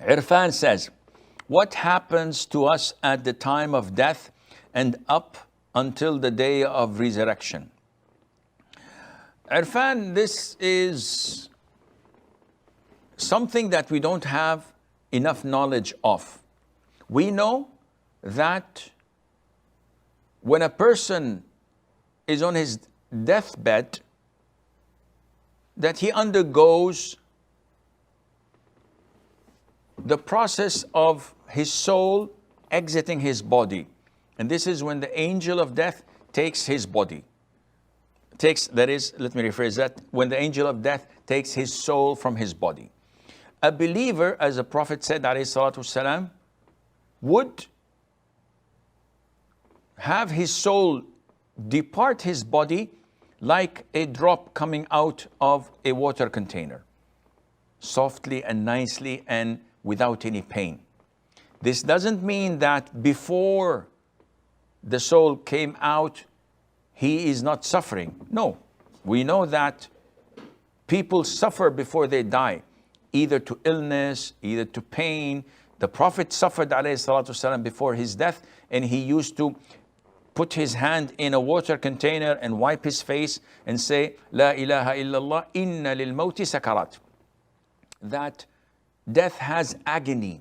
Irfan says, what happens to us at the time of death and up until the day of resurrection? Irfan, this is something that we don't have enough knowledge of. We know that when a person is on his deathbed, that he undergoes the process of his soul exiting his body. And this is when the angel of death takes his body. Let me rephrase that. When the angel of death takes his soul from his body. A believer, as the Prophet said, alayhi salatu wasalam, would have his soul depart his body like a drop coming out of a water container, softly and nicely and without any pain. This doesn't mean that before the soul came out, he is not suffering. No, we know that people suffer before they die, either to illness, either to pain. The Prophet suffered alayhi salatu wasalam before his death, and he used to put his hand in a water container and wipe his face and say, La ilaha illallah, inna lil mawti sakarat. That death has agony.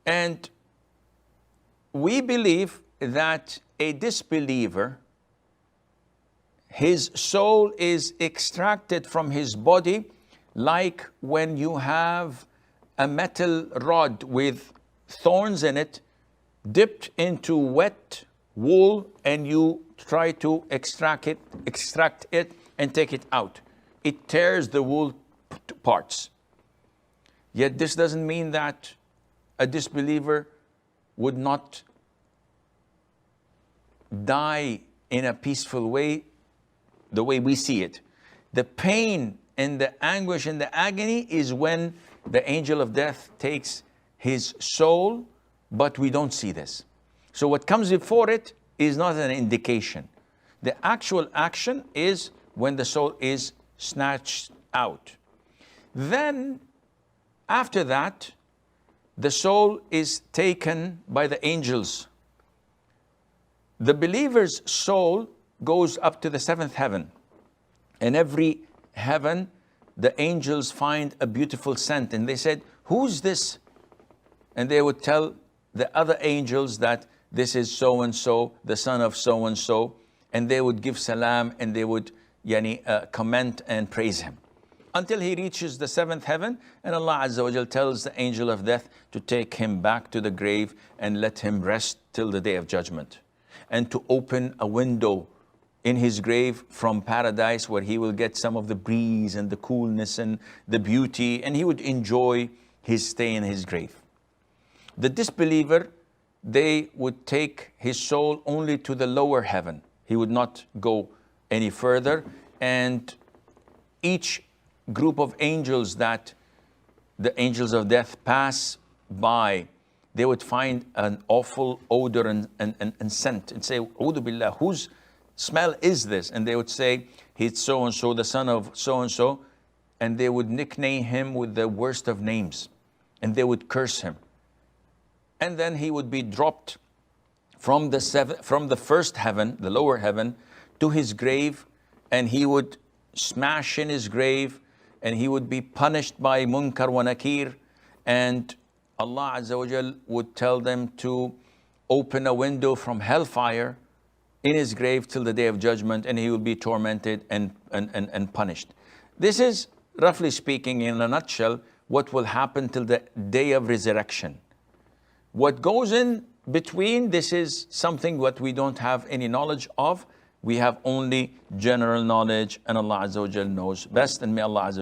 And we believe that a disbeliever, his soul is extracted from his body like when you have a metal rod with thorns in it, dipped into wet wool, and you try to extract it and take it out. It tears the wool to parts. Yet this doesn't mean that a disbeliever would not die in a peaceful way, the way we see it. The pain and the anguish and the agony is when the angel of death takes his soul, but we don't see this. So what comes before it is not an indication. The actual action is when the soul is snatched out. Then, after that, the soul is taken by the angels. The believer's soul goes up to the seventh heaven. In every heaven, the angels find a beautiful scent, and they said, who's this? And they would tell the other angels that this is so-and-so, the son of so-and-so, and they would give salam, and they would comment and praise him. Until he reaches the seventh heaven, and Allah Azza wa Jal tells the angel of death to take him back to the grave and let him rest till the day of judgment. And to open a window in his grave from paradise where he will get some of the breeze and the coolness and the beauty, and he would enjoy his stay in his grave. The disbeliever, they would take his soul only to the lower heaven. He would not go any further, and each group of angels that the angels of death pass by, they would find an awful odor and scent and say, A'udhu billah, whose smell is this? And they would say, he's so-and-so, the son of so-and-so, and they would nickname him with the worst of names, and they would curse him. And then he would be dropped from the first heaven, the lower heaven, to his grave, and he would smash in his grave, and he would be punished by Munkar and Nakir, and Allah Azza wa Jal would tell them to open a window from hellfire in his grave till the day of judgment, and he will be tormented and punished. This is, roughly speaking, in a nutshell, what will happen till the day of resurrection. What goes in between, this is something what we don't have any knowledge of. We have only general knowledge, and Allah Azza wa Jal knows best, and may Allah Azza